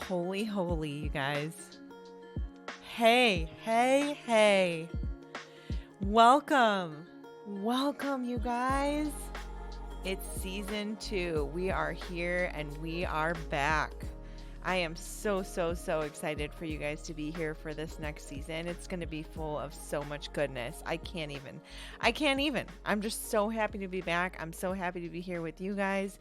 Holy, holy, you guys. Hey. Welcome, you guys. It's season 2. We are here and we are back. I am so excited for you guys to be here for this next season. It's going to be full of so much goodness. I can't even. I'm just so happy to be back. I'm so happy to be here with you guys.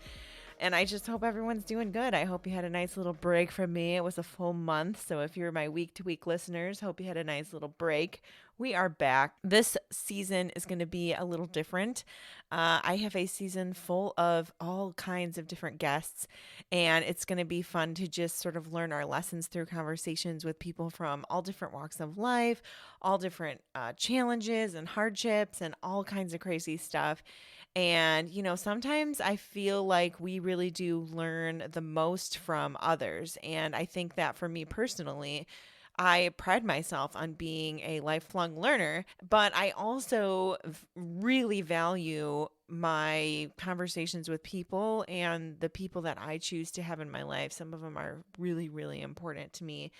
And I just hope everyone's doing good. I hope you had a nice little break from me. It was a full month. So if you're my week-to-week listeners, hope you had a nice little break. We are back. This season is going to be a little different. I have a season full of all kinds of different guests, and it's going to be fun to just sort of learn our lessons through conversations with people from all different walks of life, all different challenges and hardships and all kinds of crazy stuff. And, sometimes I feel like we really do learn the most from others. And I think that for me personally, I pride myself on being a lifelong learner, but I also really value my conversations with people and the people that I choose to have in my life. Some of them are really important to me.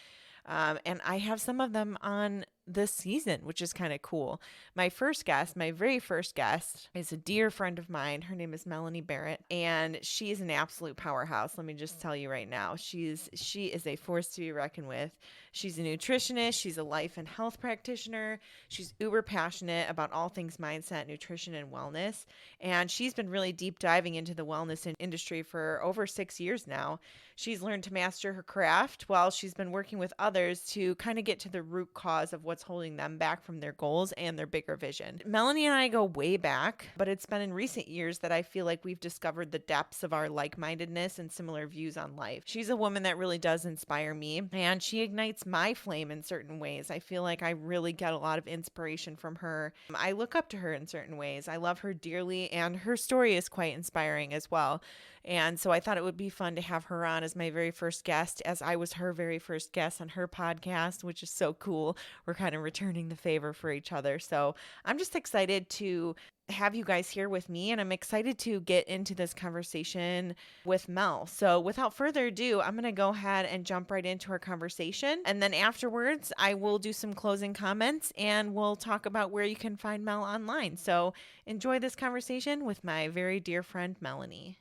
And I have some of them on this season, which is kind of cool. My very first guest is a dear friend of mine. Her name is Melanie Barrett, and she is an absolute powerhouse. Let me just tell you right now, she is a force to be reckoned with. She's a nutritionist. She's a life and health practitioner. She's uber passionate about all things mindset, nutrition, and wellness. And she's been really deep diving into the wellness industry for over 6 years now. She's learned to master her craft while she's been working with others to kind of get to the root cause of what's holding them back from their goals and their bigger vision. Melanie and I go way back, but it's been in recent years that I feel like we've discovered the depths of our like-mindedness and similar views on life. She's a woman that really does inspire me, and she ignites my flame in certain ways. I feel like I really get a lot of inspiration from her. I look up to her in certain ways. I love her dearly, and her story is quite inspiring as well. And so I thought it would be fun to have her on as my very first guest, as I was her very first guest on her podcast, which is so cool. We're kind of returning the favor for each other. So I'm just excited to have you guys here with me, and I'm excited to get into this conversation with Mel. So without further ado, I'm going to go ahead and jump right into our conversation. And then afterwards, I will do some closing comments and we'll talk about where you can find Mel online. So enjoy this conversation with my very dear friend, Melanie.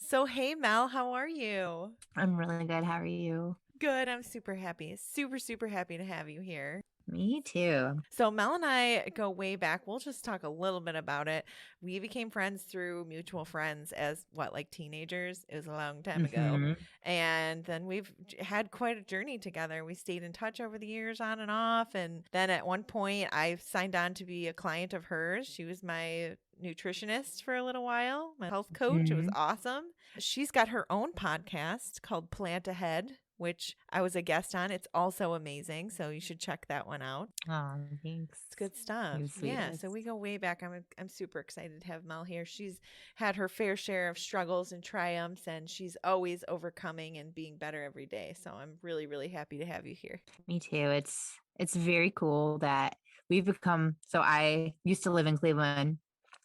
So, hey, Mel, how are you? I'm really good. How are you? Good. I'm super happy. Super happy to have you here. Me too. So Mel and I go way back. We'll just talk a little bit about it. We became friends through mutual friends as like teenagers. It was a long time ago. And then we've had quite a journey together. We stayed in touch over the years on and off. And then at one point I signed on to be a client of hers. She was my nutritionist for a little while, my health coach. It was awesome. She's got her own podcast called Plant Ahead, which I was a guest on. It's also amazing, so you should check that one out. Oh, thanks. It's good stuff. Yeah, so we go way back. I'm super excited to have Mel here. She's had her fair share of struggles and triumphs, and she's always overcoming and being better every day. So I'm really happy to have you here. Me too. It's very cool that we've become. So I used to live in Cleveland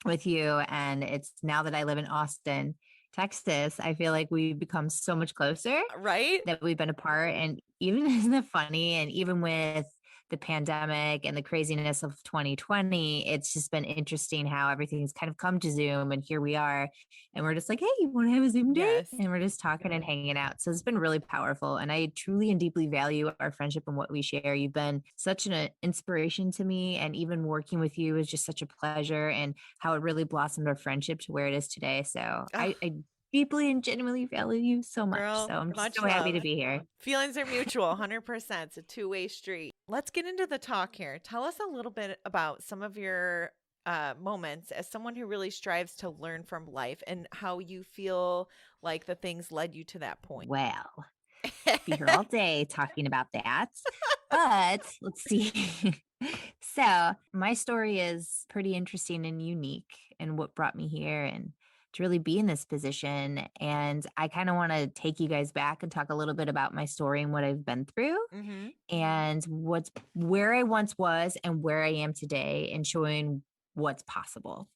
with you, and it's now that I live in Austin, Texas, I feel like we've become so much closer, right? That we've been apart. And even isn't it funny? And even with the pandemic and the craziness of 2020, it's just been interesting how everything's kind of come to Zoom, and here we are. And we're just like, hey, you want to have a Zoom day? Yes. And we're just talking and hanging out. So it's been really powerful. And I truly and deeply value our friendship and what we share. You've been such an inspiration to me. And even working with you is just such a pleasure, and how it really blossomed our friendship to where it is today. So I deeply and genuinely value you so much. Girl, so I'm much so happy love. to be here. Feelings are mutual, 100%. It's a two-way street. Let's get into the talk here. Tell us a little bit about some of your moments as someone who really strives to learn from life, and how you feel like the things led you to that point. Well, be here all day talking about that. But let's see. So my story is pretty interesting and unique, and what brought me here and to really be in this position. And I kind of want to take you guys back and talk a little bit about my story and what I've been through, and where I once was and where I am today, and showing what's possible.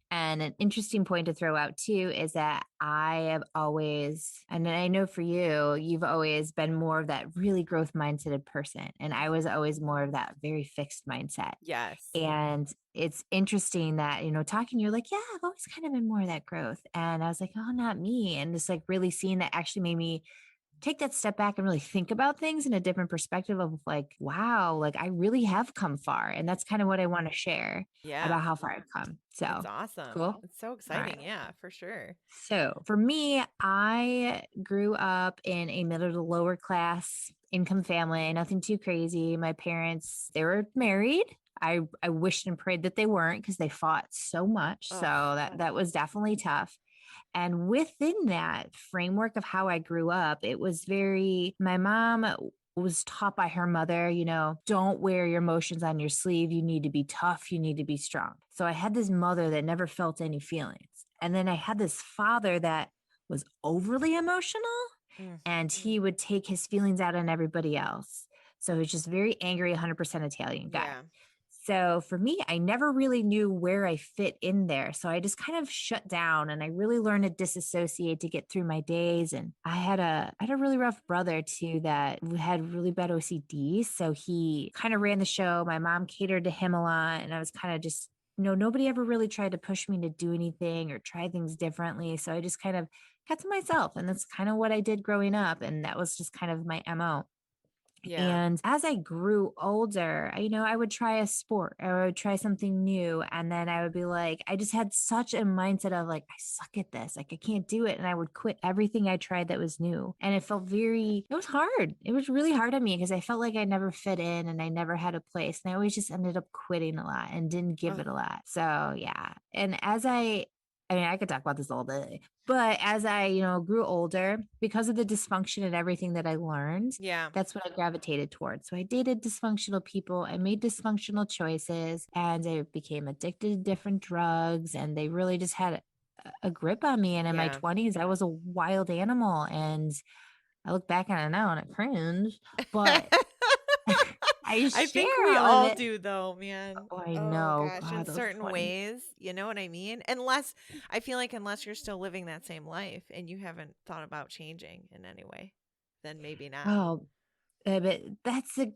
And an interesting point to throw out too is that I have always, and I know for you, you've always been more of that really growth mindseted person. And I was always more of that very fixed mindset. Yes. And it's interesting that, talking, you're like, yeah, I've always kind of been more of that growth. And I was like, oh, not me. And just like really seeing that actually made me take that step back and really think about things in a different perspective of like, wow, like I really have come far. And that's kind of what I want to share Yeah. about how far I've come. That's So awesome. cool. It's so All right. exciting. Yeah, for sure. So for me, I grew up in a middle to lower class income family, nothing too crazy. My parents, they were married. I wished and prayed that they weren't because they fought so much. So Oh, that was definitely tough. And within that framework of how I grew up, it was very, my mom was taught by her mother, don't wear your emotions on your sleeve. You need to be tough. You need to be strong. So I had this mother that never felt any feelings. And then I had this father that was overly emotional mm, and he would take his feelings out on everybody else. So he was just very angry, 100% Italian guy. yeah. So for me, I never really knew where I fit in there. So I just kind of shut down and I really learned to disassociate to get through my days. And I had a really rough brother too that had really bad OCD. So he kind of ran the show. My mom catered to him a lot. And I was kind of just, nobody ever really tried to push me to do anything or try things differently. So I just kind of kept to myself. And that's kind of what I did growing up. And that was just kind of my MO. Yeah. And as I grew older, I would try a sport or I would try something new. And then I would be like, I just had such a mindset of like, I suck at this. Like, I can't do it. And I would quit everything I tried that was new. And it was hard. It was really hard on me because I felt like I never fit in and I never had a place. And I always just ended up quitting a lot and didn't give Oh, it a lot. So, yeah. And I could talk about this all day, but as I, grew older, because of the dysfunction and everything that I learned, yeah. that's what I gravitated towards. So I dated dysfunctional people. I made dysfunctional choices and I became addicted to different drugs. And they really just had a grip on me. And in my Yeah. 20s, I was a wild animal. And I look back on it now and I cringe, but I I think share we all of all it. do though, man. Oh, I Oh know. gosh, in God, those certain 20s. ways, you know what I mean? Unless I feel like unless you're still living that same life and you haven't thought about changing in any way, then maybe not. Oh, but that's the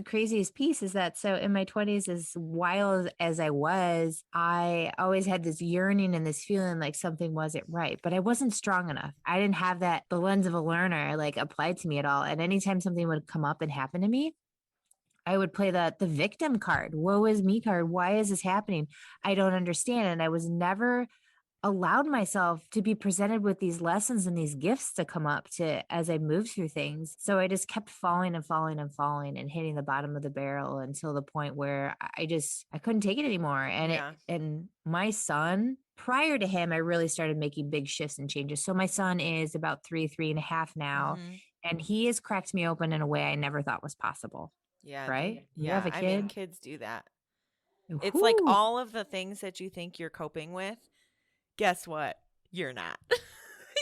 craziest piece is that so in my 20s, as wild as I was, I always had this yearning and this feeling like something wasn't right, but I wasn't strong enough. I didn't have the lens of a learner like applied to me at all. And anytime something would come up and happen to me, I would play the victim card. Woe is me card. Why is this happening? I don't understand. And I was never allowed myself to be presented with these lessons and these gifts to come up to as I moved through things. So I just kept falling and falling and falling and hitting the bottom of the barrel until the point where I couldn't take it anymore. Yeah. And my son, prior to him, I really started making big shifts and changes. So my son is about 3.5 now, Mhm. and he has cracked me open in a way I never thought was possible. Yeah, Right? You have yeah, a I mean, kid? kids do that. It's like Whoo. all of the things that you think you're coping with, guess what? You're not.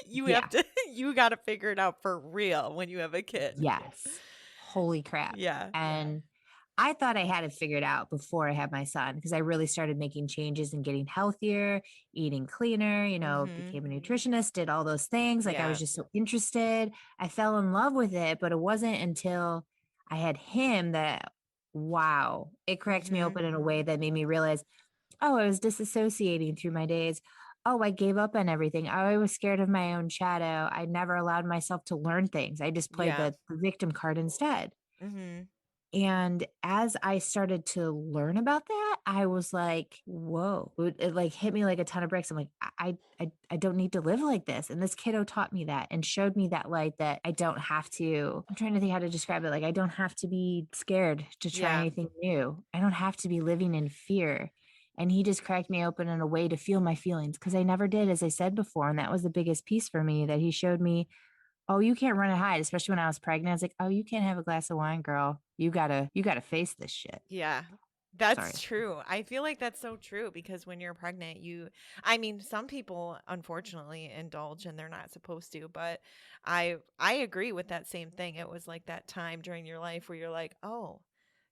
You have Yeah. to you got to figure it out for real when you have a kid. Yes. Holy crap. Yeah. And I thought I had it figured out before I had my son because I really started making changes and getting healthier, eating cleaner, Mhm. became a nutritionist, did all those things. Like I was Yeah. just so interested. I fell in love with it, but it wasn't until I had him that, wow, it cracked me Mhm. open in a way that made me realize, oh, I was disassociating through my days. Oh, I gave up on everything. I was scared of my own shadow. I never allowed myself to learn things. I just played Yeah. the victim card instead. Mhm. And as I started to learn about that, I was like, whoa, it like hit me like a ton of bricks. I'm like, I don't need to live like this. And this kiddo taught me that and showed me that light that I don't have to, I'm trying to think how to describe it. Like, I don't have to be scared to try Yeah. anything new. I don't have to be living in fear. And he just cracked me open in a way to feel my feelings because I never did, as I said before. And that was the biggest piece for me that he showed me. Oh, you can't run and hide, especially when I was pregnant. I was like, oh, you can't have a glass of wine, girl. You gotta face this shit. Yeah. Sorry. That's true. I feel like that's so true because when you're pregnant, I mean, some people unfortunately indulge and they're not supposed to, but I agree with that same thing. It was like that time during your life where you're like, "Oh,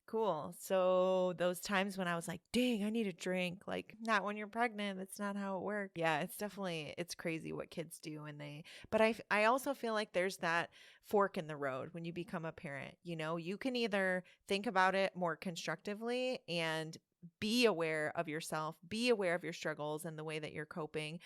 Cool. So those times when I was like, dang, I need a drink, like not when you're pregnant. That's not how it works. Yeah, it's definitely, it's crazy what kids do. And but I also feel like there's that fork in the road when you become a parent. You know, you can either think about it more constructively and be aware of yourself, be aware of your struggles and the way that you're coping,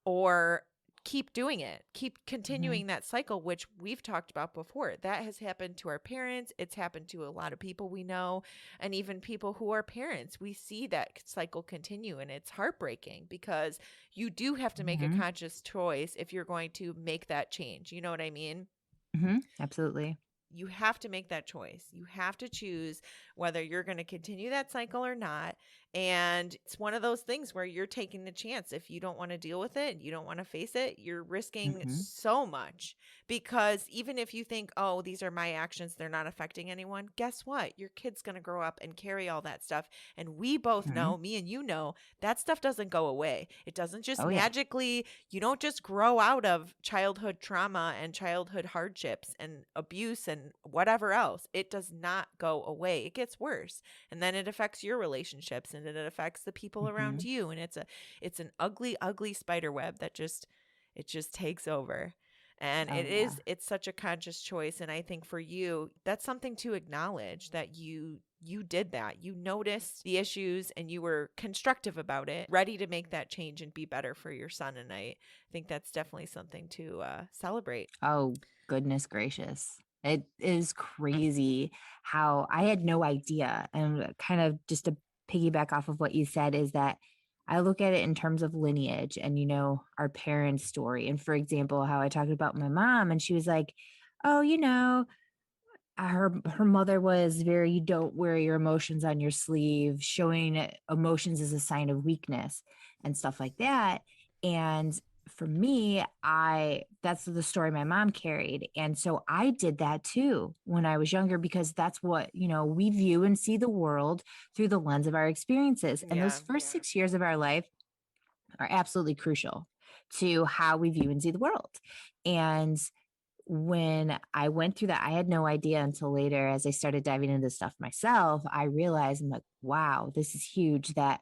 or keep doing it, keep Mm-hmm. continuing that cycle, which we've talked about before. That has happened to our parents. It's happened to a lot of people we know, and even people who are parents. We see that cycle continue, and it's heartbreaking because you do have to make a Mm-hmm. conscious choice if you're going to make that change. You know what I mean? Mm-hmm. Absolutely. You have to make that choice. You have to choose whether you're going to continue that cycle or not. And it's one of those things where you're taking the chance. If you don't want to deal with it, you don't want to face it, you're risking Mm-hmm. so much. Because even if you think, oh, these are my actions, they're not affecting anyone, guess what? Your kid's going to grow up and carry all that stuff. And we both Mm-hmm. know, me and you know, that stuff doesn't go away. It doesn't just Oh yeah. magically, you don't just grow out of childhood trauma and childhood hardships and abuse and whatever else. It does not go away. It gets worse. And then it affects your relationships and it affects the people Mm-hmm. around you. And it's an ugly, ugly spider web that it just takes over. And Oh yeah. it's such a conscious choice. And I think for you, that's something to acknowledge that you did that. You noticed the issues and you were constructive about it, ready to make that change and be better for your son. And I think that's definitely something to celebrate. Oh, goodness gracious. It is crazy how I had no idea. And kind of just to piggyback off of what you said, is that I look at it in terms of lineage and, our parents' story. And for example, how I talked about my mom, and she was like, oh, her mother was very, you don't wear your emotions on your sleeve, showing emotions as a sign of weakness and stuff like that. And for me, I that's the story my mom carried. And so I did that too when I was younger, because that's what, we view and see the world through the lens of our experiences. And those Yeah. first 6 years of our life are absolutely crucial to how we view and see the world. And when I went through that, I had no idea until later, as I started diving into this stuff myself, I realized, I'm like, wow, this is huge, that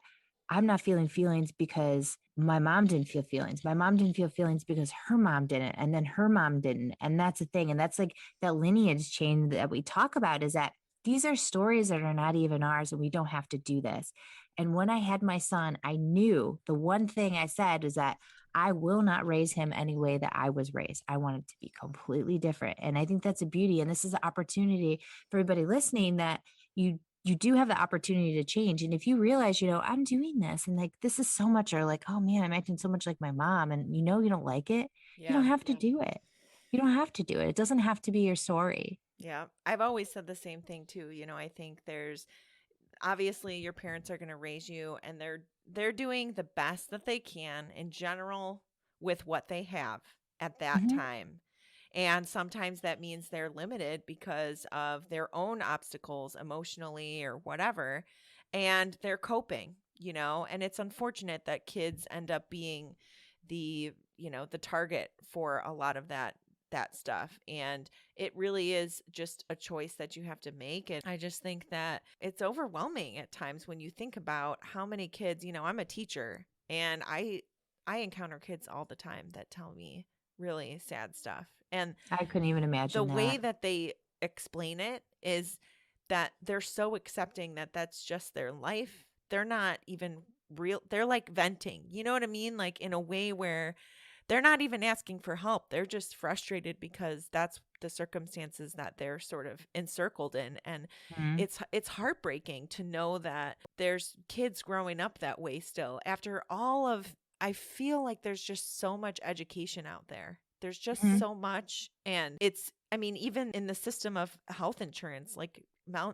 I'm not feeling feelings because my mom didn't feel feelings. My mom didn't feel feelings because her mom didn't. And then her mom didn't. And that's the thing. And that's like that lineage chain that we talk about, is that these are stories that are not even ours, and we don't have to do this. And when I had my son, I knew the one thing I said is that I will not raise him any way that I was raised. I want it to be completely different. And I think that's a beauty. And this is an opportunity for everybody listening, that you do have the opportunity to change. And if you realize, I'm doing this and like this is so much, or like, oh man, I'm acting so much like my mom, and you don't like it, you Yeah. don't have to do it. You don't have to do it. It doesn't have to be your story. Yeah. I've always said the same thing too. You know, I think there's obviously your parents are going to raise you and they're doing the best that they can in general with what they have at that Hmm. time. And sometimes that means they're limited because of their own obstacles emotionally or whatever, and they're coping, you know, and it's unfortunate that kids end up being the target for a lot of that stuff. And it really is just a choice that you have to make. And I just think that it's overwhelming at times when you think about how many kids, I'm a teacher and I encounter kids all the time that tell me really sad stuff. And I couldn't even the imagine way that. that they explain it is that they're so accepting that that's just their life. They're not even real. They're like venting. You know what I mean? Like in a way where they're not even asking for help. They're just frustrated because that's the circumstances that they're sort of encircled in. And Mhm. it's heartbreaking to know that there's kids growing up that way still after all of I feel like there's just so much education out there. There's just Mhm. so much, and it's I mean even in the system of health insurance, like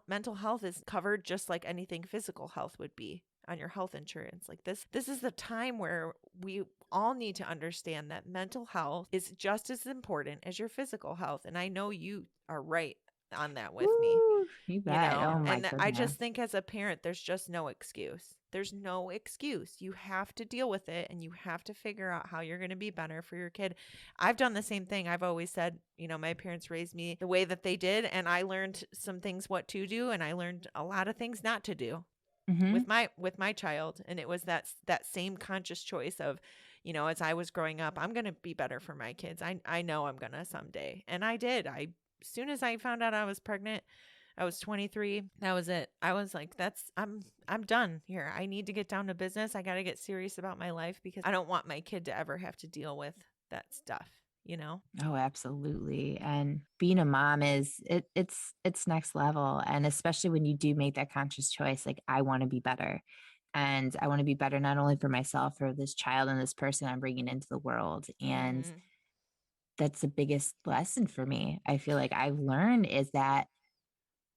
mental health is covered just like anything physical health would be on your health insurance. Like this is the time where we all need to understand that mental health is just as important as your physical health. And I know you are right on that with me, Woo, you bet. Oh my and I goodness. just think as a parent, there's just no excuse. There's no excuse. You have to deal with it and you have to figure out how you're going to be better for your kid. I've done the same thing. I've always said, my parents raised me the way that they did, and I learned some things what to do, and I learned a lot of things not to do Mm-hmm. with my child. And it was that same conscious choice of, as I was growing up, I'm going to be better for my kids. I know I'm going to someday. And I did. As soon as I found out I was pregnant, I was 23. That was it. I was like, I'm done here. I need to get down to business. I got to get serious about my life because I don't want my kid to ever have to deal with that stuff. Oh, absolutely. And being a mom it's next level. And especially when you do make that conscious choice, like I want to be better. And I want to be better not only for myself, for this child and this person I'm bringing into the world. And Mhm. that's the biggest lesson for me. I feel like I've learned is that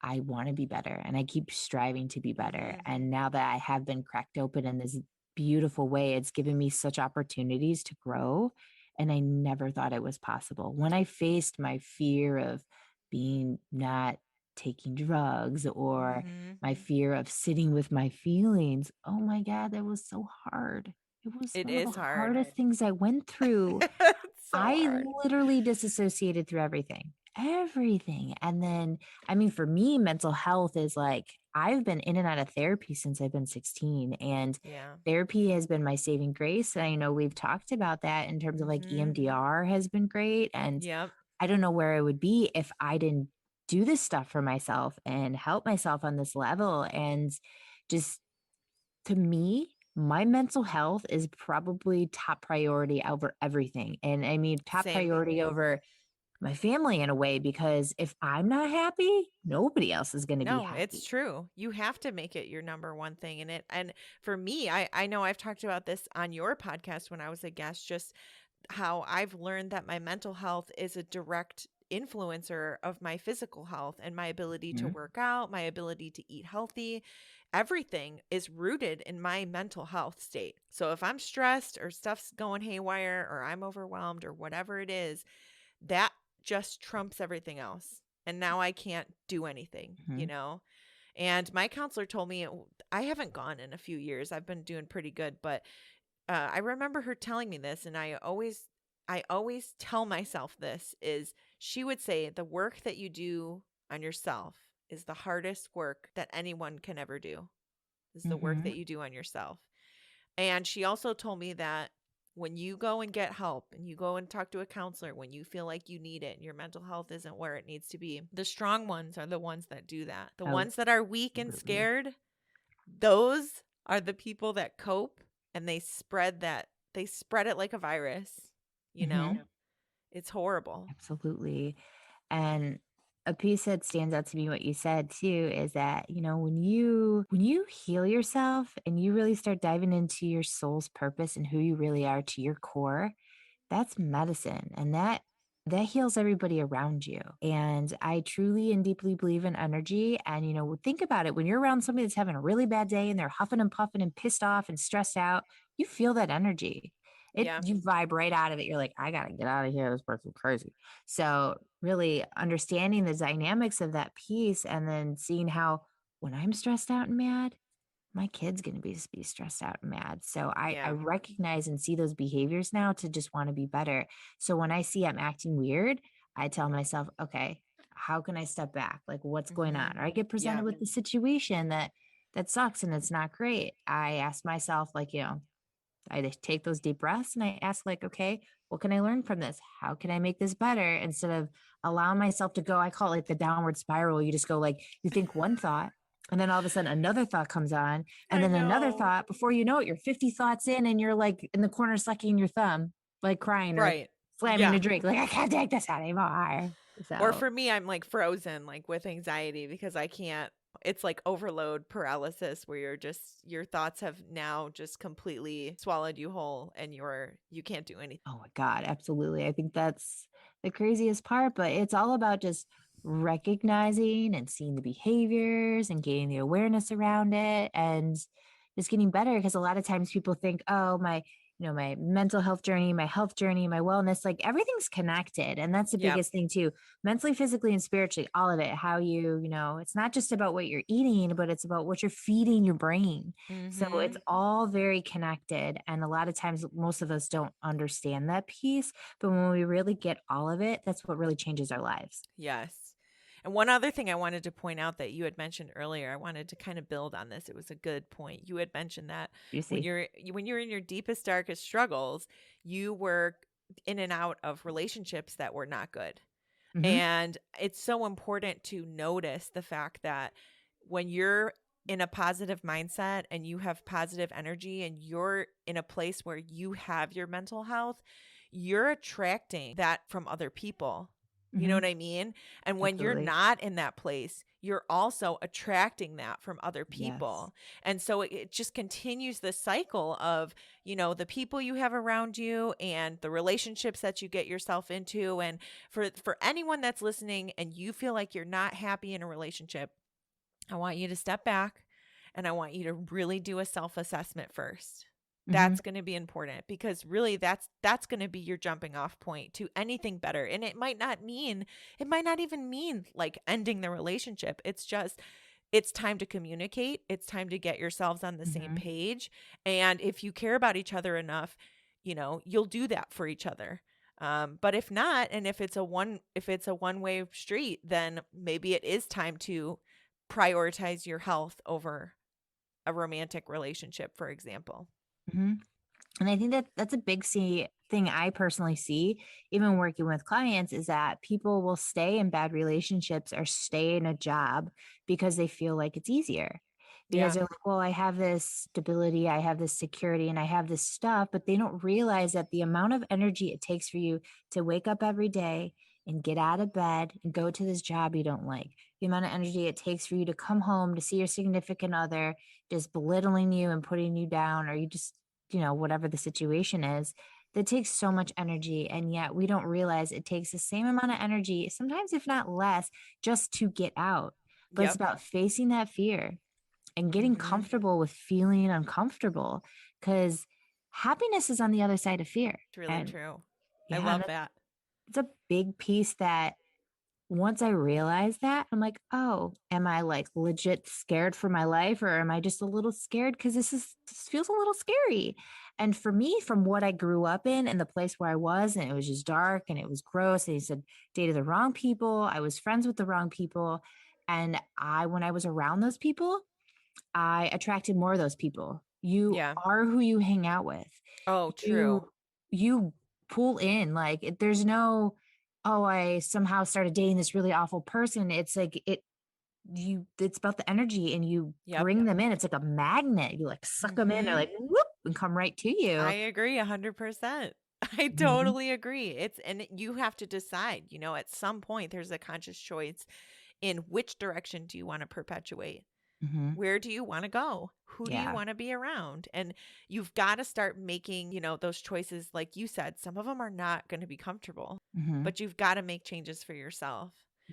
I want to be better and I keep striving to be better. Mhm. And now that I have been cracked open in this beautiful way, it's given me such opportunities to grow. And I never thought it was possible. When I faced my fear of being not taking drugs or Mhm. my fear of sitting with my feelings, oh my God, that was so hard. It was It one of the is hard. hardest things I went through. It's so I hard. literally disassociated through everything, everything. And then, I mean, for me, mental health is like, I've been in and out of therapy since I've been 16, and Yeah. therapy has been my saving grace. And I know we've talked about that in terms of like Mhm. EMDR has been great. And Yep. I don't know where I would be if I didn't do this stuff for myself and help myself on this level. And just to me, my mental health is probably top priority over everything. And I mean, top Same. priority over my family in a way, because if I'm not happy, nobody else is going to be No, it's happy. true. You have to make it your number one thing in it. And for me, I know I've talked about this on your podcast when I was a guest, just how I've learned that my mental health is a direct influencer of my physical health and my ability to Mhm. work out, my ability to eat healthy. Everything is rooted in my mental health state. So if I'm stressed or stuff's going haywire or I'm overwhelmed or whatever it is, that just trumps everything else. And now I can't do anything. Mhm. And my counselor told me I haven't gone in a few years. I've been doing pretty good, but I remember her telling me this, and I always tell myself this is she would say the work that you do on yourself is the hardest work that anyone can ever do. Is the work Mhm. that you do on yourself. And she also told me that when you go and get help and you go and talk to a counselor when you feel like you need it and your mental health isn't where it needs to be, the strong ones are the ones that do that. The Oh, ones that are weak and absolutely. scared, those are the people that cope and they spread it like a virus, you know? Mhm. It's horrible. Absolutely. And a piece that stands out to me what you said too is that, when you heal yourself and you really start diving into your soul's purpose and who you really are to your core, that's medicine, and that heals everybody around you. And I truly and deeply believe in energy. And think about it, when you're around somebody that's having a really bad day and they're huffing and puffing and pissed off and stressed out, you feel that energy. Yeah. You vibe right out of it. You're like, I gotta get out of here, this person's crazy. So really understanding the dynamics of that piece, and then seeing how, when I'm stressed out and mad, my kid's going to be stressed out and mad. So I Yeah. recognize and see those behaviors now to just want to be better. So when I see I'm acting weird, I tell myself, okay, how can I step back? Like, what's going on? Mhm. Or I get presented Yeah. with the situation that sucks and it's not great. I ask myself, like, I just take those deep breaths and I ask, like, okay, what can I learn from this? How can I make this better? Instead of allowing myself to go, I call it like the downward spiral. You just go, like, you think one thought, and then all of a sudden another thought comes on, and I then another know. thought. Before you know it, you're 50 thoughts in, and you're like in the corner sucking your thumb, like crying or Right. slamming a Yeah. drink. Like, I can't take this anymore. Or So, for me, I'm like frozen, like with anxiety because I can't. It's like overload paralysis where your thoughts have now just completely swallowed you whole and you can't do anything. oh my God, absolutely. I think that's the craziest part, but it's all about just recognizing and seeing the behaviors and gaining the awareness around it and just getting better. Because a lot of times people think, oh, my mental health journey, my health journey, my wellness, like everything's connected. And that's the Yep. biggest thing too, mentally, physically, and spiritually, all of it, how it's not just about what you're eating, but it's about what you're feeding your brain. So it's Mm-hmm. all very connected. And a lot of times, most of us don't understand that piece. But when we really get all of it, that's what really changes our lives. Yes. And one other thing I wanted to point out that you had mentioned earlier, I wanted to kind of build on this. It was a good point. You had mentioned that You when see? you're in your deepest, darkest struggles, you were in and out of relationships that were not good. Hmm. And it's so important to notice the fact that when you're in a positive mindset and you have positive energy and you're in a place where you have your mental health, you're attracting that from other people. You know Hmm. what I mean? And when you're Absolutely. not in that place, you're also attracting that from other Yes. people. And so it just continues the cycle of, the people you have around you and the relationships that you get yourself into. And for anyone that's listening and you feel like you're not happy in a relationship, I want you to step back and I want you to really do a self-assessment first. Hmm. That's going to be important because really that's going to be your jumping off point to anything better. And it might not even mean like ending the relationship. It's just it's time to communicate. It's time to get yourselves on the same Hmm. page. And if you care about each other enough, you'll do that for each other. But if not, and if it's a one way street, then maybe it is time to prioritize your health over a romantic relationship, for example. Hmm. And I think that that's a big thing I personally see, even working with clients, is that people will stay in bad relationships or stay in a job because they feel like it's easier. Because Yeah. they're like, well, I have this stability, I have this security, and I have this stuff, but they don't realize that the amount of energy it takes for you to wake up every day and get out of bed and go to this job you don't like, the amount of energy it takes for you to come home to see your significant other just belittling you and putting you down, or you just whatever the situation is, that takes so much energy. And yet we don't realize it takes the same amount of energy, sometimes if not less, just to get out. But it's Yep. about facing that fear and getting Mhm. comfortable with feeling uncomfortable, because happiness is on the other side of fear. It's really And true. I yeah, love that. it's a big piece that once I realized that, I'm like, oh, am I like legit scared for my life, or am I just a little scared because this feels a little scary? And for me, from what I grew up in and the place where I was, and it was just dark and it was gross, and he said dated the wrong people, I was friends with the wrong people. And when I was around those people, I attracted more of those people. You Yeah. are who you hang out with. Oh, You true. you pull in, like there's no, oh, I somehow started dating this really awful person. It's like it's about the energy, and you Yep. bring them in. It's like a magnet. You like suck them in, they're Mhm. like whoop and come right to I you. agree 100%. I Hmm. totally agree. And you have to decide, at some point there's a conscious choice in which direction do you want to perpetuate? Hmm. Where do you want to go? Who do you Yeah. want to be around? And you've got to start making, those choices. Like you said, some of them are not going to be comfortable, Hmm. but you've got to make changes for yourself.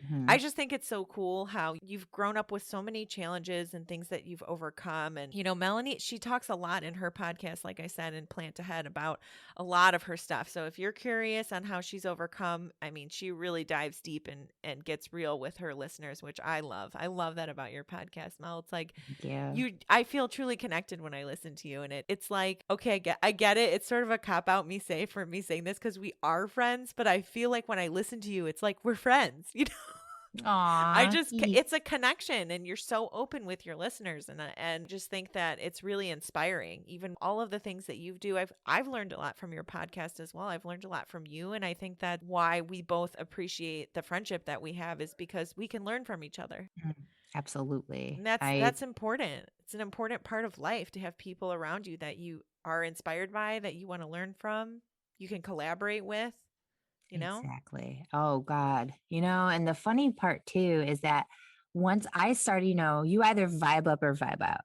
Hmm. I just think it's so cool how you've grown up with so many challenges and things that you've overcome. And, Melanie, she talks a lot in her podcast, like I said, in Plant Ahead about a lot of her stuff. So if you're curious on how she's overcome, I mean, she really dives deep and gets real with her listeners, which I love. I love that about your podcast, Mel. It's like, Yeah. I feel truly connected when I listen to you, and it's like, okay, I get it. It's sort of a cop out me saying this because we are friends, but I feel like when I listen to you, it's like we're friends. Aw. It's a connection, and you're so open with your listeners, and just think that it's really inspiring. Even all of the things that you do, I've learned a lot from your podcast as well. I've learned a lot from you, and I think that why we both appreciate the friendship that we have is because we can learn from each other. Mhm. Absolutely. And I that's important. It's an important part of life to have people around you that you are inspired by, that you want to learn from, you can collaborate with, you know? Exactly. Oh God. And the funny part too is that once I started, you either vibe up or vibe out,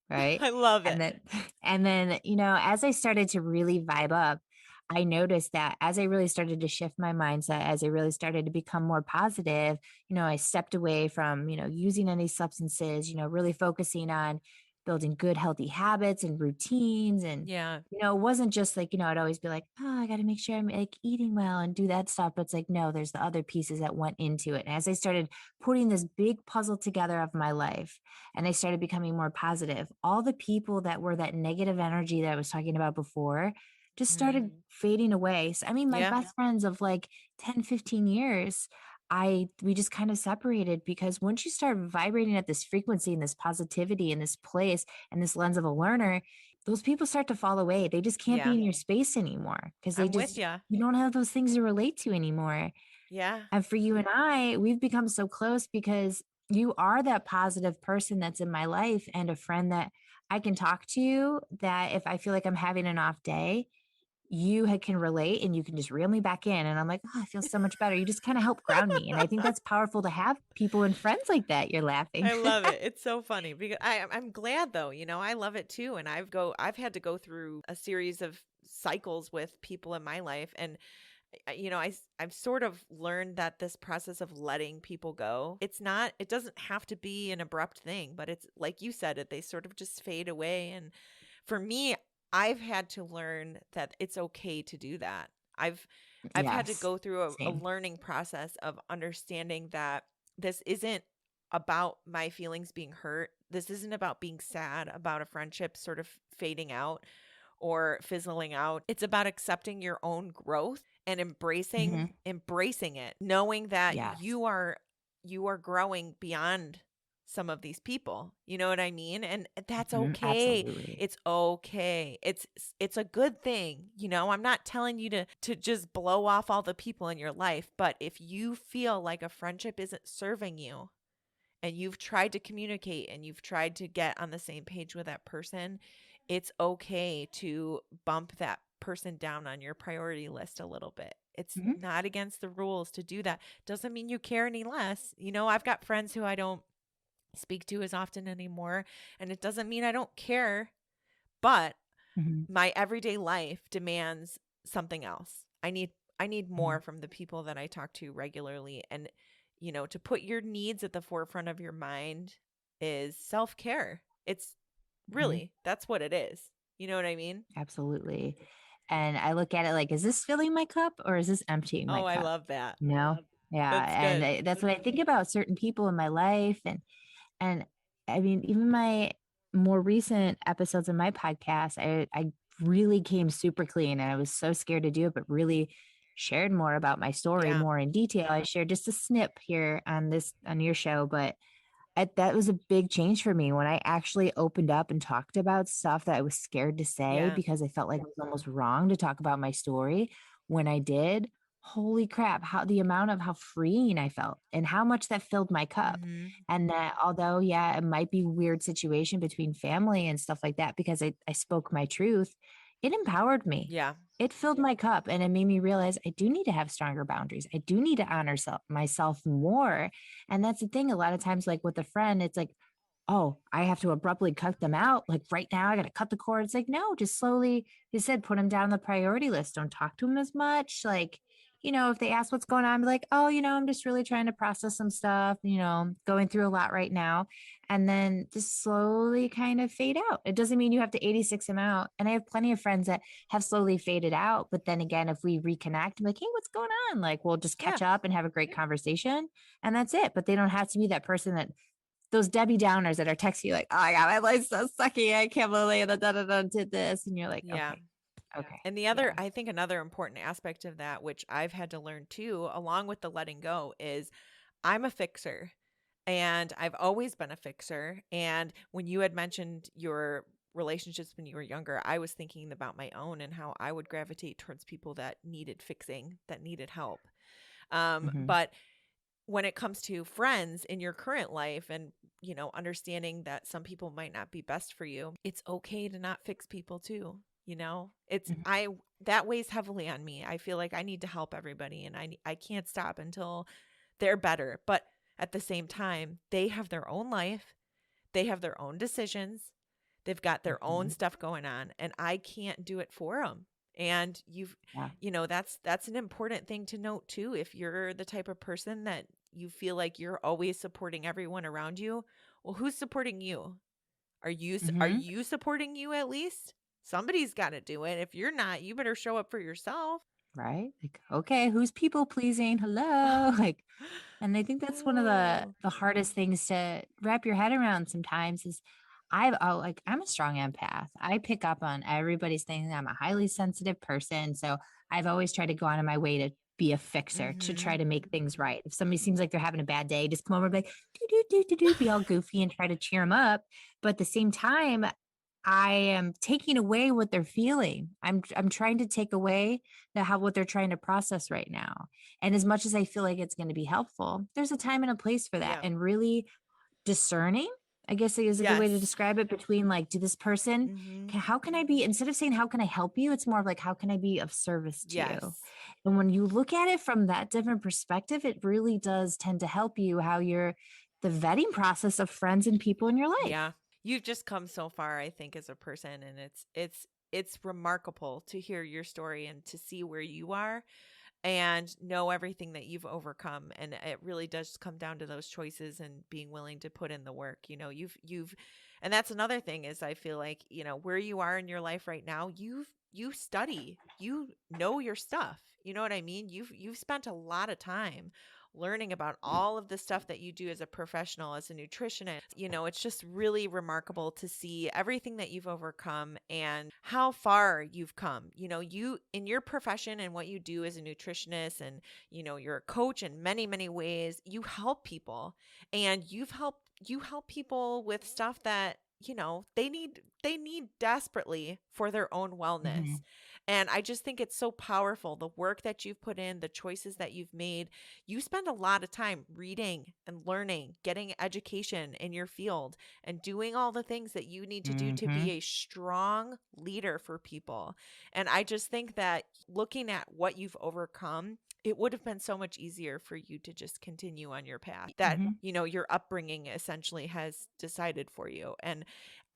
right? I love And it. then and then, as I started to really vibe up, I noticed that as I really started to shift my mindset, as I really started to become more positive, I stepped away from, using any substances, really focusing on building good, healthy habits and routines. And, Yeah. it wasn't just like, I'd always be like, oh, I got to make sure I'm like eating well and do that stuff. But it's like, no, there's the other pieces that went into it. And as I started putting this big puzzle together of my life and I started becoming more positive, all the people that were that negative energy that I was talking about before just started fading away. So, I mean, my Yeah. best friends of like 10, 15 years, we just kind of separated because once you start vibrating at this frequency and this positivity and this place and this lens of a learner, those people start to fall away. They just can't be Yeah. in your space anymore because I'm with you. you don't have those things to relate to anymore. Yeah. And for you and I, we've become so close because you are that positive person that's in my life and a friend that I can talk to, that if I feel like I'm having an off day, can relate and you can just reel me back in. And I'm like, oh, I feel so much better. You just kind of help ground me. And I think that's powerful to have people and friends like that. You're laughing. I love it. It's so funny because I'm glad though, I love it too. And I've had to go through a series of cycles with people in my life. And I've sort of learned that this process of letting people go, it doesn't have to be an abrupt thing, but it's like you said, they sort of just fade away. And for me, I've had to learn that it's okay to do that. I've had to Yes. go through a Same. learning process of understanding that this isn't about my feelings being hurt. This isn't about being sad about a friendship sort of fading out or fizzling out. It's about accepting your own growth and Hmm. embracing it, knowing that Yes. you are growing beyond some of these people. You know what I mean? And that's Hmm. okay. Absolutely. It's okay. It's a good thing. I'm not telling you to just blow off all the people in your life, but if you feel like a friendship isn't serving you and you've tried to communicate and you've tried to get on the same page with that person, it's okay to bump that person down on your priority list a little bit. It's Hmm. not against the rules to do that. Doesn't mean you care any less. I've got friends who I don't speak to as often anymore, and it doesn't mean I don't care, but Hmm. my everyday life demands something else. I need more from the people that I talk to regularly. And to put your needs at the forefront of your mind is self-care. It's Hmm. really, that's what it is. You know what I mean? Absolutely. And I look at it like, is this filling my cup or is this emptying my Oh, I cup? love that. No. Yeah. That's And good. that's what I think about certain people in my life. And I mean, even my more recent episodes of my podcast, I really came super clean and I was so scared to do it, but really shared more about my story Yeah. more in detail. I shared just a snip here on your show, but that was a big change for me when I actually opened up and talked about stuff that I was scared to say Yeah. because I felt like it was almost wrong to talk about my story. When I did, holy crap, how freeing I felt and how much that filled my cup. Mhm. And that although, yeah, it might be a weird situation between family and stuff like that because I spoke my truth, it empowered me. Yeah. It filled my cup and it made me realize I do need to have stronger boundaries. I do need to honor myself more. And that's the thing. A lot of times, like with a friend, it's like, oh, I have to abruptly cut them out. Like right now, I got to cut the cord. It's like, no, just slowly, you said, put them down the priority list. Don't talk to them as much. Like, if they ask what's going on, be like, oh, I'm just really trying to process some stuff, going through a lot right now. And then just slowly kind of fade out. It doesn't mean you have to 86 them out. And I have plenty of friends that have slowly faded out. But then again, if we reconnect, I'm like, hey, what's going on? Like, we'll just Yeah. catch up and have a great conversation. And that's it. But they don't have to be that person that those Debbie Downers that are texting you like, oh my God, my life's so sucky. I can't believe that did this. And you're like, Yeah. okay. And Yeah. I think another important aspect of that, which I've had to learn too, along with the letting go, is I'm a fixer and I've always been a fixer. And when you had mentioned your relationships when you were younger, I was thinking about my own and how I would gravitate towards people that needed fixing, that needed help. Hmm. But when it comes to friends in your current life and, understanding that some people might not be best for you, it's okay to not fix people too. Hmm. That weighs heavily on me. I feel like I need to help everybody and I can't stop until they're better. But at the same time, they have their own life. They have their own decisions. They've got their own Hmm. stuff going on and I can't do it for them. And Yeah. that's an important thing to note too. If you're the type of person that you feel like you're always supporting everyone around you, well, who's supporting you? Are Mm-hmm. you supporting you at least? Somebody's got to do it. If you're not, you better show up for yourself. Right. Like, okay, who's people pleasing? Hello. Like, and I think that's one of the Oh. the hardest things to wrap your head around sometimes is I'm a strong empath. I pick up on everybody's thing. I'm a highly sensitive person. So I've always tried to go out of my way to be a fixer, to try Mhm. to make things right. If somebody seems like they're having a bad day, just come over and be like, do, do, do, do, do, be all goofy and try to cheer them up. But at the same time, I am taking away what they're feeling. I'm trying to take away what they're trying to process right now. And as much as I feel like it's going to be helpful, there's a time and a place for that. Yeah. And really discerning, I guess is a good way to Yes. describe it, between like, do this person, Mhm. how can I be, instead of saying, how can I help you? It's more of like, how can I be of service to you? Yes. And when you look at it from that different perspective, it really does tend to help you the vetting process of friends and people in your life. Yeah. You've just come so far, I think, as a person, and it's remarkable to hear your story and to see where you are and know everything that you've overcome. And it really does come down to those choices and being willing to put in the work. You've and that's another thing is I feel like, where you are in your life right now, you study, you know your stuff. You know what I mean? You've spent a lot of time learning about all of the stuff that you do as a professional, as a nutritionist. It's just really remarkable to see everything that you've overcome and how far you've come. You in your profession and what you do as a nutritionist, and you're a coach in many, many ways. You help people, and you help people with stuff that they need desperately for their own wellness. Mhm. And I just think it's so powerful, the work that you've put in, the choices that you've made. You spend a lot of time reading and learning, getting education in your field, and doing all the things that you need to do to be Mhm. a strong leader for people. And I just think that looking at what you've overcome, it would have been so much easier for you to just continue on your path that, Mhm. your upbringing essentially has decided for you. And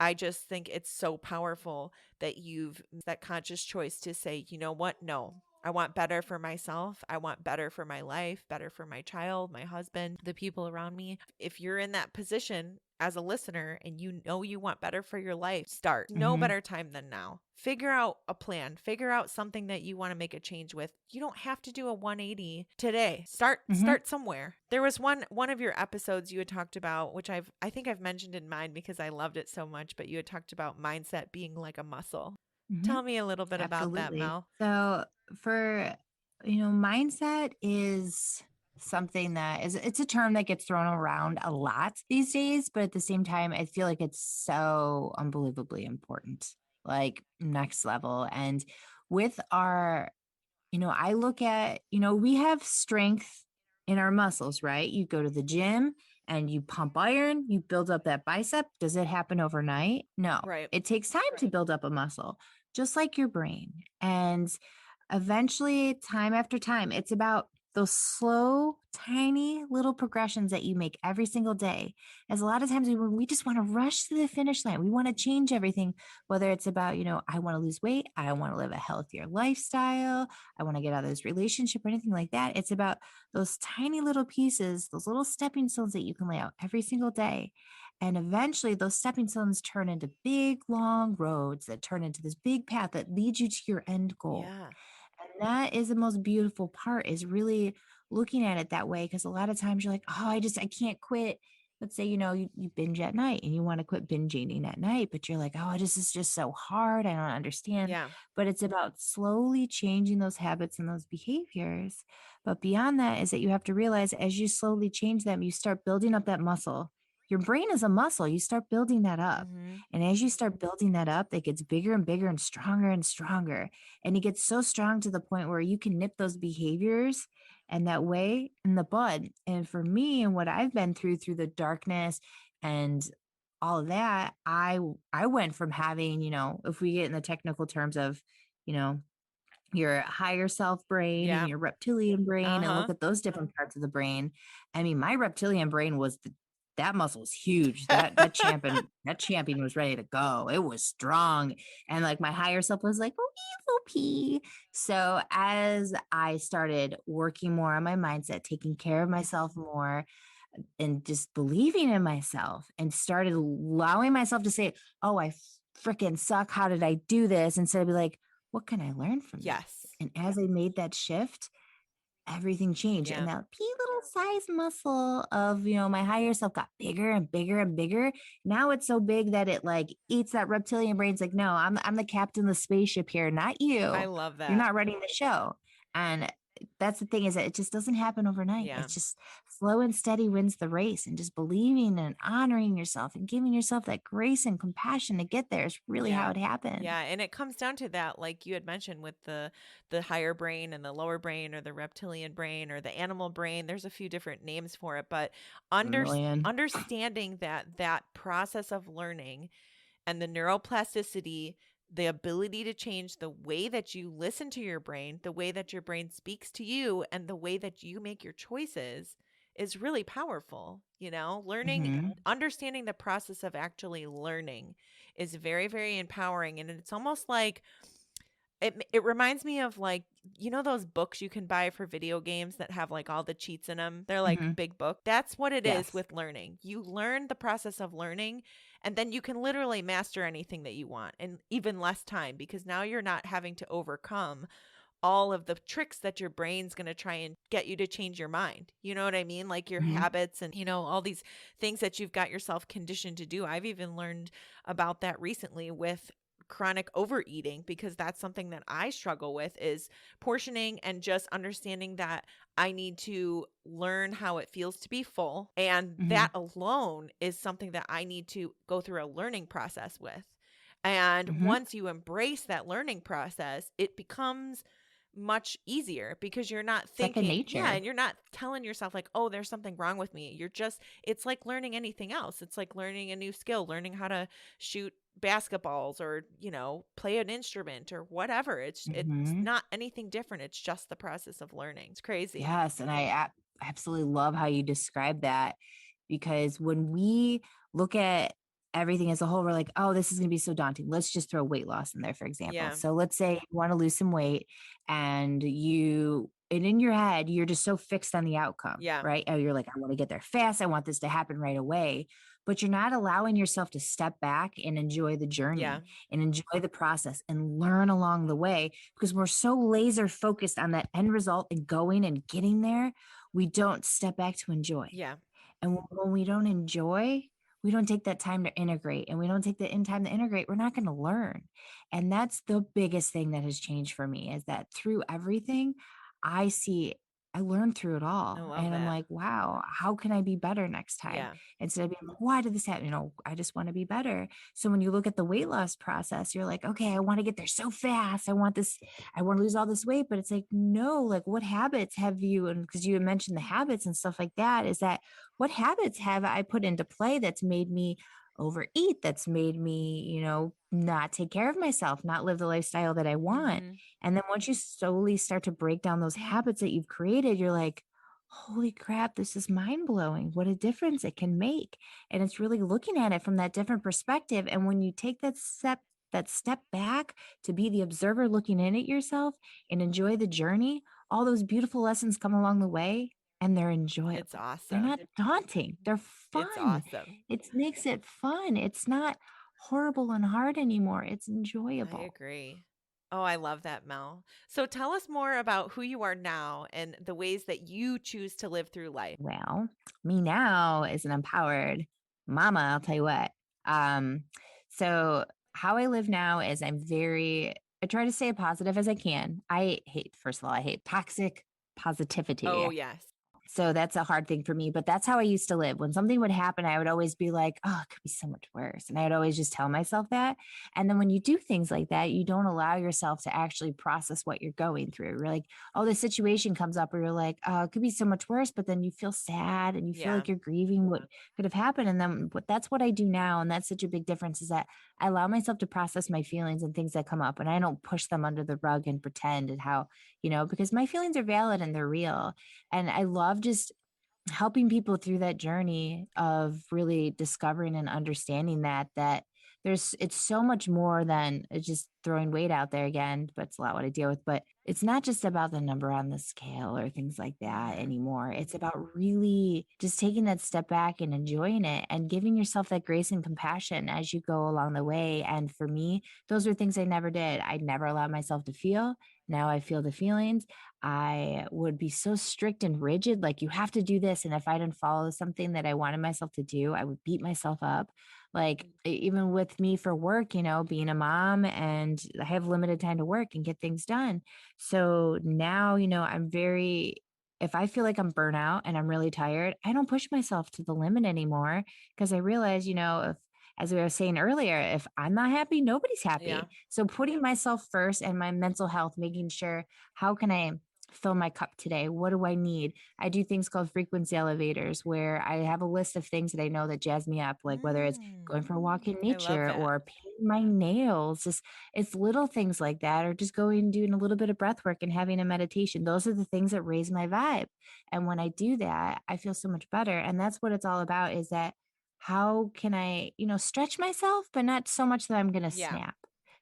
I just think it's so powerful that you've that conscious choice to say, you know what? No, I want better for myself. I want better for my life, better for my child, my husband, the people around me. If you're in that position as a listener and you know you want better for your life, start. No Mhm. better time than now. Figure out a plan. Figure out something that you want to make a change with. You don't have to do a 180 today. Start Mhm. start somewhere. There was one of your episodes you had talked about, which I think I've mentioned in mine because I loved it so much, but you had talked about mindset being like a muscle. Mhm. Tell me a little bit about that, Absolutely. Mel. So for mindset is something that it's a term that gets thrown around a lot these days, but at the same time, I feel like it's so unbelievably important, like next level. And with our I look at, we have strength in our muscles, right? You go to the gym and you pump iron, you build up that bicep. Does it happen overnight? No, Right. it takes time to build up a muscle, just like your brain. And eventually, time after time, it's about those slow, tiny little progressions that you make every single day. As a lot of times we just want to rush to the finish line. We want to change everything, whether it's about, I want to lose weight, I want to live a healthier lifestyle, I want to get out of this relationship or anything like that. It's about those tiny little pieces, those little stepping stones that you can lay out every single day. And eventually, those stepping stones turn into big, long roads that turn into this big path that leads you to your end goal. Yeah. And that is the most beautiful part, is really looking at it that way. Cause a lot of times you're like, oh, I can't quit. Let's say, you binge at night and you want to quit binge eating at night, but you're like, oh, this is just so hard. I don't understand. Yeah. But it's about slowly changing those habits and those behaviors. But beyond that is that you have to realize, as you slowly change them, you start building up that muscle. Your brain is a muscle. You start building that up. Mhm. And as you start building that up, it gets bigger and bigger and stronger and stronger. And it gets so strong to the point where you can nip those behaviors and that way in the bud. And for me, and what I've been through the darkness and all of that, I went from having, if we get in the technical terms of, you know, your higher self brain and Yeah. your reptilian brain, and look Uh-huh. at those different parts of the brain. I mean, my reptilian brain that muscle was huge. That champion was ready to go. It was strong. And like my higher self was like, oh, little pee. So as I started working more on my mindset, taking care of myself more, and just believing in myself and started allowing myself to say, oh, I freaking suck. How did I do this? Instead of be like, what can I learn from this? Yes. And as I made that shift, everything changed. And Yeah. that pea little size muscle of, you know, my higher self got bigger and bigger and bigger. Now it's so big that it like eats that reptilian brain. It's like, no, I'm the captain of the spaceship here, not I you. love You're that. not running the show. And that's the thing, is that it just doesn't happen overnight. Yeah. It's just slow and steady wins the race, and just believing and honoring yourself and giving yourself that grace and compassion to get there is really how Yeah. it happened. Yeah, and it comes down to that, like you had mentioned, with the higher brain and the lower brain, or the reptilian brain or the animal brain. There's a few different names for it, but under, Million. understanding that process of learning and the neuroplasticity, the ability to change the way that you listen to your brain, the way that your brain speaks to you, and the way that you make your choices is really powerful. Learning, Mm-hmm. understanding the process of actually learning is very, very empowering. And it's almost like it reminds me of, like, those books you can buy for video games that have like all the cheats in them. They're like Mm-hmm. big book. That's what it is Yes. with learning. You learn the process of learning, and then you can literally master anything that you want in even less time, because now you're not having to overcome all of the tricks that your brain's going to try and get you to change your mind. You know what I mean? Like your Mm-hmm. habits and, all these things that you've got yourself conditioned to do. I've even learned about that recently with chronic overeating, because that's something that I struggle with, is portioning and just understanding that I need to learn how it feels to be full, and Mm-hmm. that alone is something that I need to go through a learning process with. And Mm-hmm. once you embrace that learning process, it becomes much easier, because you're not Second thinking, yeah, nature. and you're not telling yourself like, oh, there's something wrong with me. You're just, it's like learning anything else. It's like learning a new skill, learning how to shoot basketballs, or, play an instrument or whatever. It's Mm-hmm. not anything different. It's just the process of learning. It's crazy. Yes, and I absolutely love how you describe that, because when we look at everything as a whole, we're like, oh, this is going to be so daunting. Let's just throw weight loss in there, for example. Yeah. So let's say you want to lose some weight, and in your head, you're just so fixed on the outcome, Yeah. right? Oh, you're like, I want to get there fast. I want this to happen right away. But you're not allowing yourself to step back and enjoy the Yeah. journey and enjoy the process and learn along the way, because we're so laser focused on that end result and going and getting there. We don't step back to enjoy. Yeah. And when we don't enjoy, we don't take that time to integrate, and we don't take the in time to integrate, we're not going to learn. And that's the biggest thing that has changed for me, is that through everything, I see, I learned through it I all. love And I'm that. like, wow, how can I be better next time? Yeah. Instead of being like, why did this happen? I just want to be better. So when you look at the weight loss process, you're like, okay, I want to get there so fast. I want this, I want to lose all this weight. But it's like, no, like what habits have you, and because you had mentioned the habits and stuff like that, is that what habits have I put into play that's made me overeat, that's made me, not take care of myself, not live the lifestyle that I want? Mm-hmm. And then once you slowly start to break down those habits that you've created, you're like, holy crap, this is mind blowing. What a difference it can make. And it's really looking at it from that different perspective. And when you take that step back to be the observer looking in at yourself and enjoy the journey, all those beautiful lessons come along the way, and they're It's enjoyable. They're awesome. not daunting. They're It's fun. awesome. It makes it fun. It's not horrible and hard anymore. It's I enjoyable. agree. Oh, I love that, Mel. So tell us more about who you are now and the ways that you choose to live through life. Well, me now is an empowered mama, I'll tell you what. Um, so how I live now is I try to stay positive as I can. First of all, I hate toxic positivity. Oh, yes. So that's a hard thing for me, but that's how I used to live. When something would happen, I would always be like, oh, it could be so much worse. And I'd always just tell myself that. And then when you do things like that, you don't allow yourself to actually process what you're going through. You're like, oh, this situation comes up where you're like, oh, it could be so much worse. But then you feel sad and you feel Yeah. like you're grieving what could have happened. And then that's what I do now. And that's such a big difference, is that I allow myself to process my feelings and things that come up. And I don't push them under the rug and pretend, and how, because my feelings are valid and they're real. And I love just helping people through that journey of really discovering and understanding that it's so much more than just throwing weight out there again, but it's a lot what I deal with. But it's not just about the number on the scale or things like that Mm-hmm. anymore. It's about really just taking that step back and enjoying it and giving yourself that grace and compassion as you go along the way. And for me, those were things I never did. I never allowed myself to feel. Now I feel the feelings. I would be so strict and rigid, like, you have to do this. And if I didn't follow something that I wanted myself to do, I would beat myself up. Like, even with me for work, being a mom, and I have limited time to work and get things done. So now, I'm very, if I feel like I'm burnt out and I'm really tired, I don't push myself to the limit anymore, because I realize, if, as we were saying earlier, if I'm not happy, nobody's Yeah. happy. So putting myself first and my mental health, making sure, how can I fill my cup today? What do I need? I do things called frequency elevators, where I have a list of things that I know that jazz me up, like whether it's going for a walk in I love nature that. or painting my nails. Just, it's little things like that, or just going and doing a little bit of breath work and having a meditation. Those are the things that raise my vibe. And when I do that, I feel so much better. And that's what it's all about, is that how can I, stretch myself, but not so much that I'm going to Yeah. snap.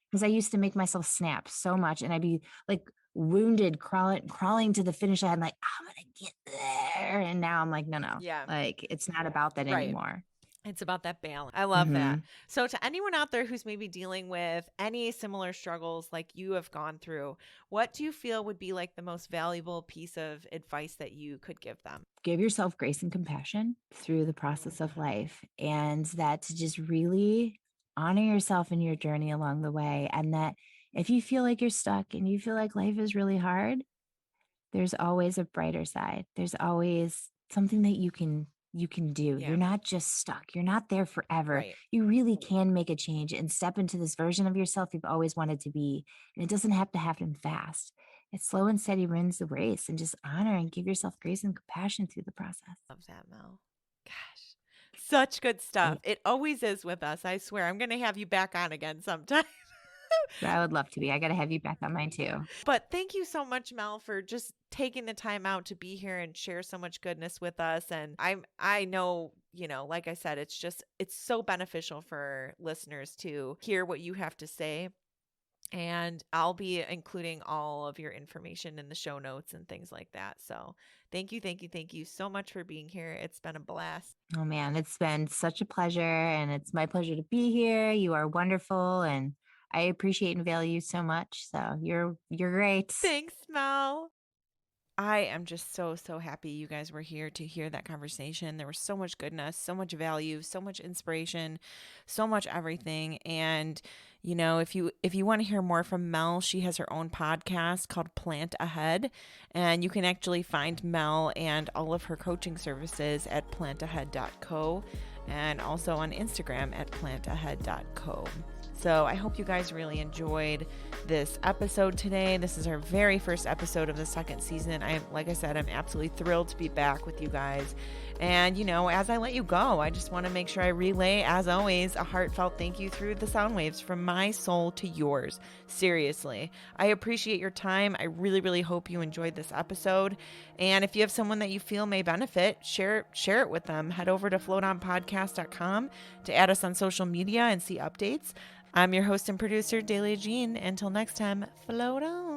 Because I used to make myself snap so much, and I'd be like wounded, crawling to the finish line, like, I'm gonna get there. And now I'm like, no, no, Yeah. like, it's not about that Right. anymore. It's about that balance. I love that. Hmm. So, to anyone out there who's maybe dealing with any similar struggles like you have gone through, what do you feel would be like the most valuable piece of advice that you could give them? Give yourself grace and compassion through the process of life, and that to just really honor yourself in your journey along the way. And that if you feel like you're stuck and you feel like life is really hard, there's always a brighter side. There's always something that you can do. You're Yeah. not just stuck. You're not there forever. Right. You really can make a change and step into this version of yourself you've always wanted to be. And it doesn't have to happen fast. It's slow and steady wins the race, and just honor and give yourself grace and compassion through the process. Love that, Mel. Gosh, such good stuff. Yeah, It always is with us. I swear. I'm going to have you back on again sometime. I would love to be. I got to have you back on mine too. But thank you so much, Mel, for just taking the time out to be here and share so much goodness with us. And I know, like I said, it's so beneficial for listeners to hear what you have to say. And I'll be including all of your information in the show notes and things like that. So thank you so much for being here. It's been a blast. Oh man, it's been such a pleasure, and it's my pleasure to be here. You are wonderful, and I appreciate and value you so much. So you're great. Thanks, Mel. I am just so, so happy you guys were here to hear that conversation. There was so much goodness, so much value, so much inspiration, so much everything. And, if you want to hear more from Mel, she has her own podcast called Plant Ahead. And you can actually find Mel and all of her coaching services at plantahead.co, and also on Instagram at plantahead.co. So I hope you guys really enjoyed this episode today. This is our very first episode of the second season. Like I said, I'm absolutely thrilled to be back with you guys. And, as I let you go, I just want to make sure I relay, as always, a heartfelt thank you through the sound waves from my soul to yours. Seriously, I appreciate your time. I really, really hope you enjoyed this episode. And if you have someone that you feel may benefit, share it with them. Head over to floatonpodcast.com to add us on social media and see updates. I'm your host and producer, Dalia Jean. Until next time, float on.